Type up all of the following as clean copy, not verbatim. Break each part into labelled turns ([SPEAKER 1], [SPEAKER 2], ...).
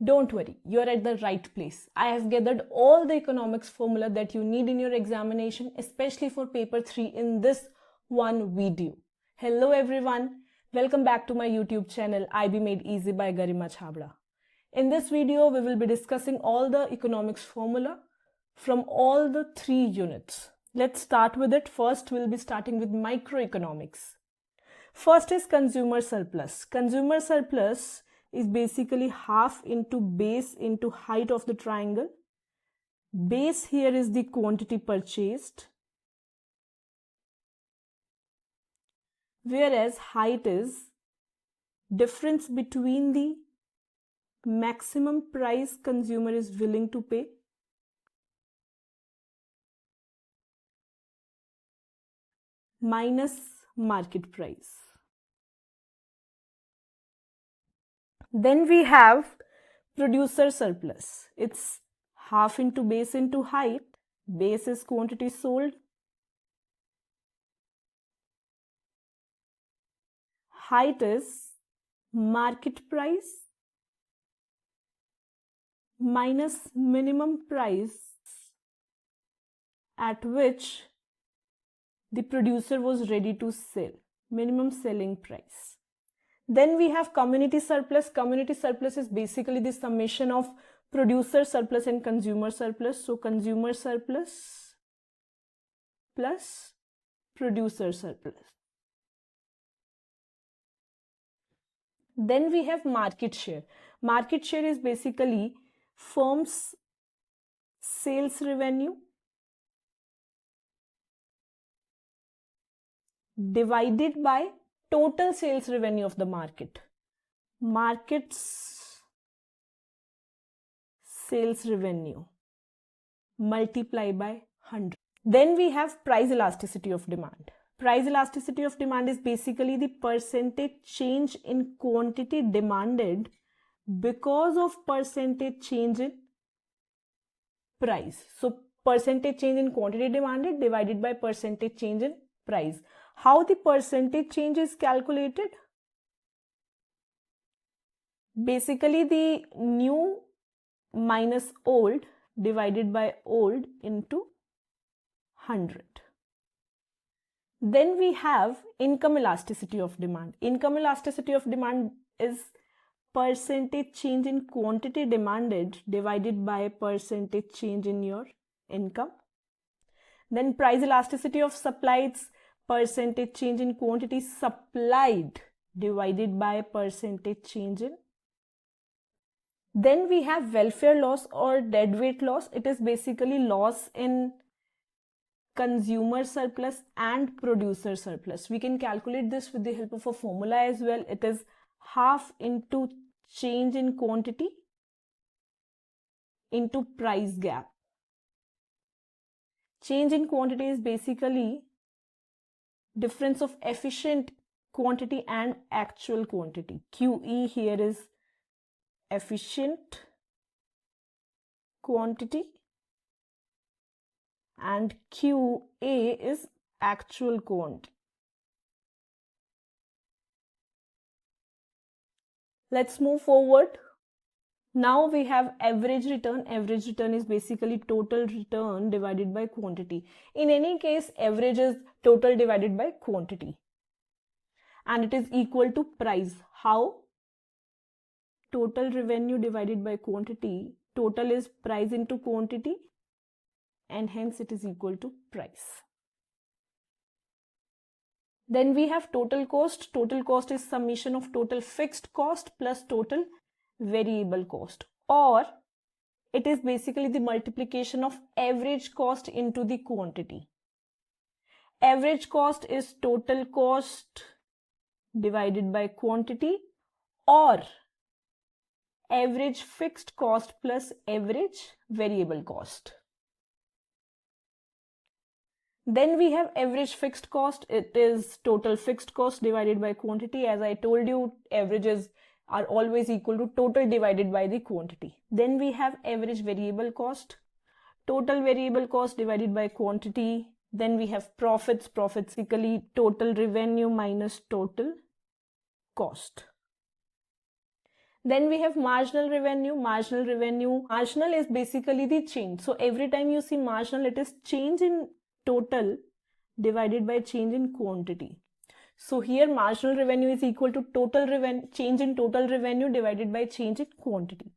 [SPEAKER 1] Don't worry, you're at the right place. I have gathered all the economics formula that you need in your examination, especially for paper 3 in this one video. Hello everyone, welcome back to my YouTube channel IB Made Easy by Garima Chhabra. In this video, we will be discussing all the economics formula from all the 3 units. Let's start with it. First, we'll be starting with microeconomics. First is consumer surplus. Consumer surplus is basically half into base into height of the triangle. Base here is the quantity purchased, whereas height is difference between the maximum price consumer is willing to pay minus market price. Then we have producer surplus. It's half into base into height. Base is quantity sold. Height is market price minus minimum price at which the producer was ready to sell, minimum selling price. Then we have community surplus. Community surplus is basically the summation of producer surplus and consumer surplus. So consumer surplus plus producer surplus. Then we have market share. Market share is basically firm's sales revenue divided by total sales revenue of the market. Market's sales revenue multiplied by 100. Then we have price elasticity of demand. Price elasticity of demand is basically the percentage change in quantity demanded because of percentage change in price. So percentage change in quantity demanded divided by percentage change in price. How the percentage change is calculated? Basically the new minus old divided by old into 100. Then we have income elasticity of demand. Income elasticity of demand is percentage change in quantity demanded divided by percentage change in your income. Then price elasticity of supply, it's percentage change in quantity supplied divided by percentage change in. Then we have welfare loss or deadweight loss. It is basically loss in consumer surplus and producer surplus. We can calculate this with the help of a formula as well. It is half into change in quantity into price gap. Change in quantity is basically difference of efficient quantity and actual quantity. QE here is efficient quantity and QA is actual quantity. Let's move forward. Now we have average return. Average return is basically total return divided by quantity. In any case, average is total divided by quantity. And it is equal to price. How? Total revenue divided by quantity. Total is price into quantity. And hence it is equal to price. Then we have total cost. Total cost is summation of total fixed cost plus total variable cost, or it is basically the multiplication of average cost into the quantity. Average cost is total cost divided by quantity, or average fixed cost plus average variable cost. Then we have average fixed cost. It is total fixed cost divided by quantity. As I told you, averages are always equal to total divided by the quantity. Then we have average variable cost. Total variable cost divided by quantity. Then we have profits. Profits basically total revenue minus total cost. Then we have marginal revenue. Marginal is basically the change. So every time you see marginal, it is change in total divided by change in quantity. So here marginal revenue is equal to change in total revenue divided by change in quantity.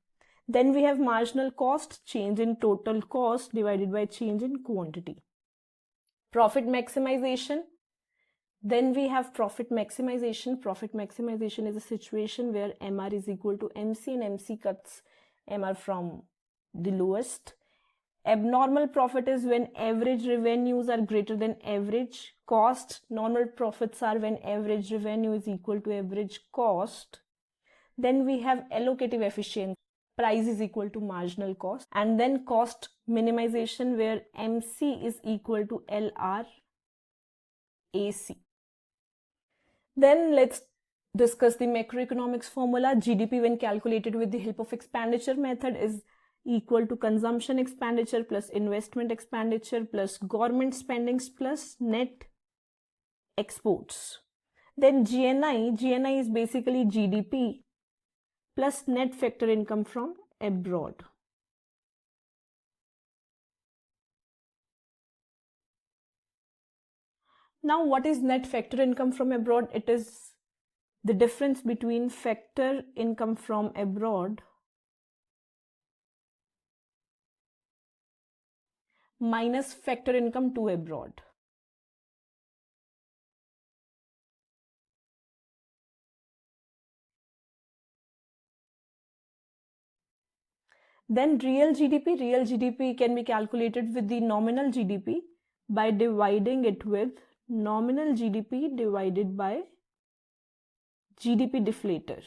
[SPEAKER 1] Then we have marginal cost, change in total cost divided by change in quantity. Profit maximization. Then we have profit maximization. Profit maximization is a situation where MR is equal to MC and MC cuts MR from the lowest. Abnormal profit is when average revenues are greater than average cost. Normal profits are when average revenue is equal to average cost. Then we have allocative efficiency. Price is equal to marginal cost. And then cost minimization where MC is equal to LR AC. Then let's discuss the macroeconomics formula. GDP when calculated with the help of expenditure method is equal to consumption expenditure plus investment expenditure plus government spendings plus net exports. Then GNI is basically GDP plus net factor income from abroad. Now, what is net factor income from abroad? It is the difference between factor income from abroad minus factor income to abroad. Then real GDP can be calculated with the nominal GDP by dividing it with nominal GDP divided by GDP deflator.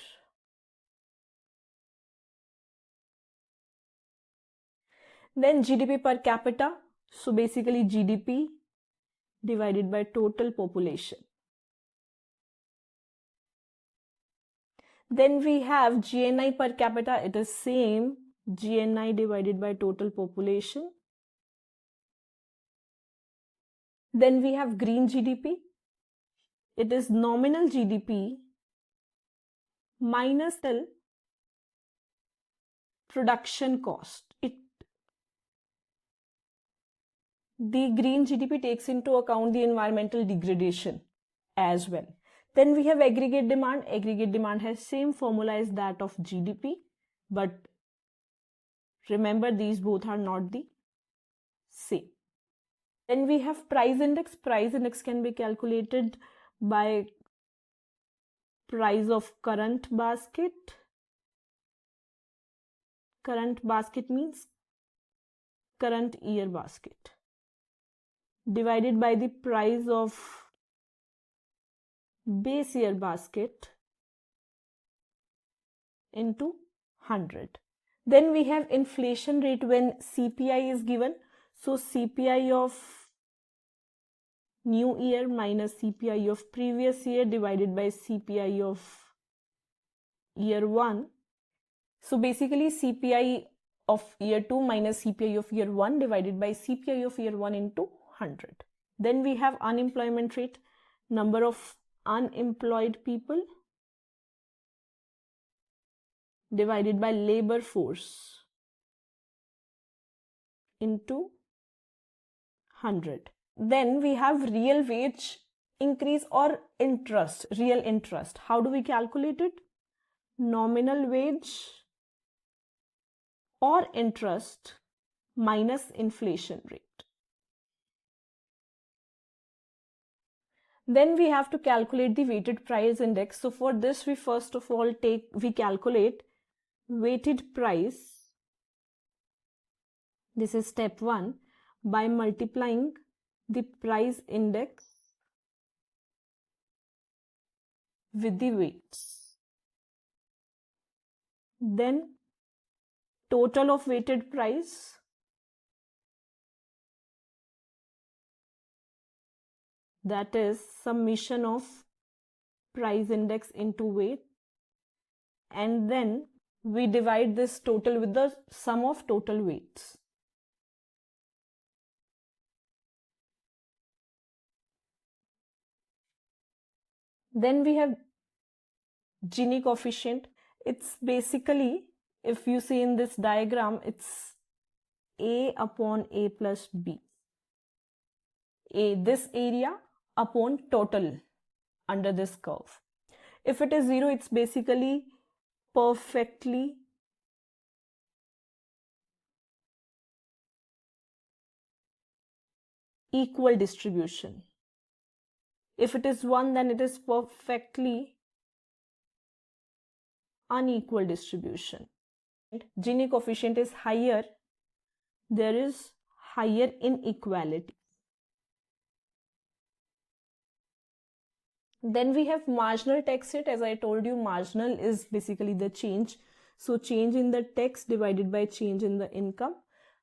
[SPEAKER 1] Then GDP per capita, so basically GDP divided by total population. Then we have GNI per capita, it is same, GNI divided by total population. Then we have green GDP, it is nominal GDP minus the production cost. The green GDP takes into account the environmental degradation as well. Then we have aggregate demand. Aggregate demand has same formula as that of GDP, but remember these both are not the same. Then we have price index. Price index can be calculated by price of current basket. Current basket means current year basket divided by the price of base year basket into 100. Then we have inflation rate when CPI is given. So CPI of new year minus CPI of previous year divided by CPI of year 1. So basically CPI of year 2 minus CPI of year 1 divided by CPI of year 1 into 100. Then we have unemployment rate, number of unemployed people divided by labor force into 100. Then we have real wage increase or interest, real interest. How do we calculate it? Nominal wage or interest minus inflation rate. Then we have to calculate the weighted price index. So for this we first of all calculate weighted price. This is step 1 by multiplying the price index with the weights. Then total of weighted price that is summation of price index into weight, and then we divide this total with the sum of total weights. Then we have Gini coefficient. It's basically, if you see in this diagram, it's A upon A plus B. This area upon total under this curve. If it is 0, it's basically perfectly equal distribution. If it is 1, then it is perfectly unequal distribution. Gini coefficient is higher, there is higher inequality. Then we have marginal tax rate. As I told you, marginal is basically the change. So change in the tax divided by change in the income.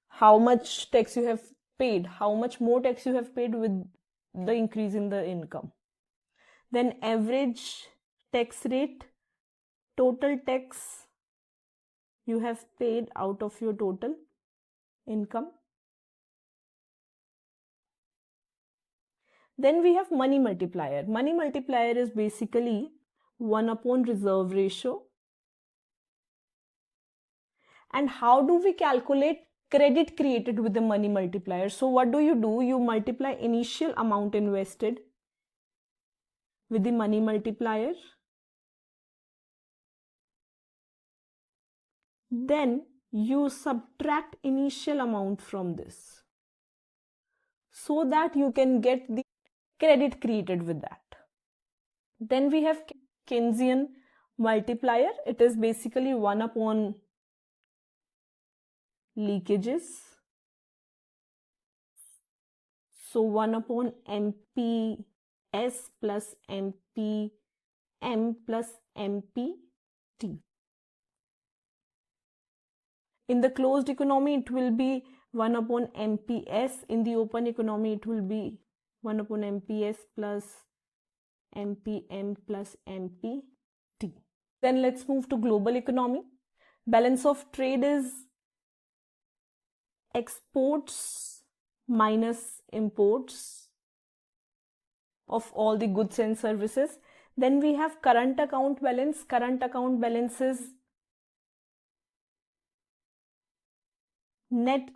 [SPEAKER 1] How much tax you have paid, how much more tax you have paid with the increase in the income. Then average tax rate, total tax you have paid out of your total income. Then we have money multiplier. Money multiplier is basically 1 upon reserve ratio. And how do we calculate credit created with the money multiplier? So what do? You multiply initial amount invested with the money multiplier. Then you subtract initial amount from this, so that you can get the credit created with that. Then we have Keynesian multiplier. It is basically 1 upon leakages. So 1 upon MPS plus MPM plus MPT. In the closed economy, it will be 1 upon MPS. In the open economy, it will be 1 upon MPS plus MPM plus MPT. Then let's move to global economy. Balance of trade is exports minus imports of all the goods and services. Then we have current account balance. Current account balance is net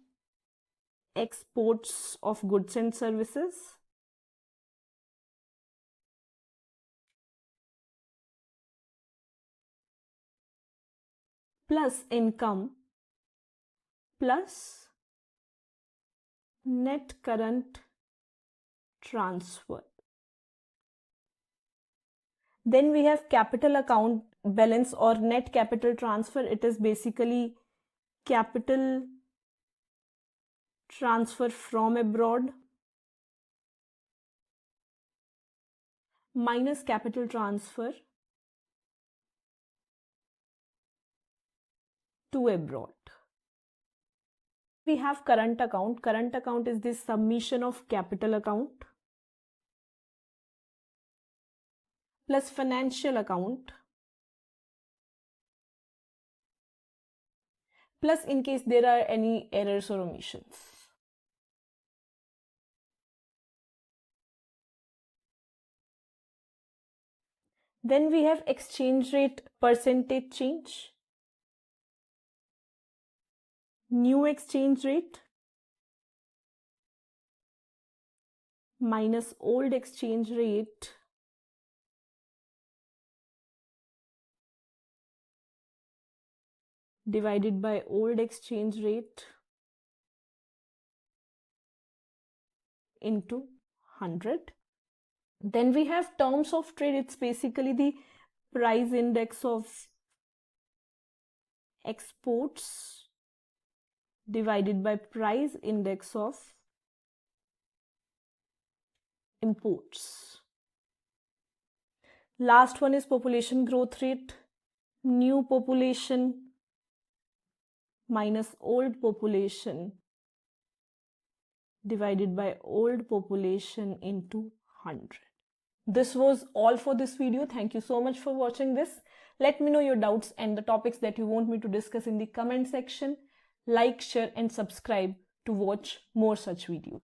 [SPEAKER 1] exports of goods and services plus income plus net current transfer. Then we have capital account balance or net capital transfer. It is basically capital transfer from abroad minus capital transfer to abroad. We have current account. Current account is the summation of capital account plus financial account plus in case there are any errors or omissions. Then we have exchange rate percentage change, new exchange rate minus old exchange rate divided by old exchange rate into 100. Then we have terms of trade. It's basically the price index of exports divided by price index of imports. Last one is population growth rate. New population minus old population divided by old population into 100. This was all for this video. Thank you so much for watching this. Let me know your doubts and the topics that you want me to discuss in the comment section. Like, share and subscribe to watch more such videos.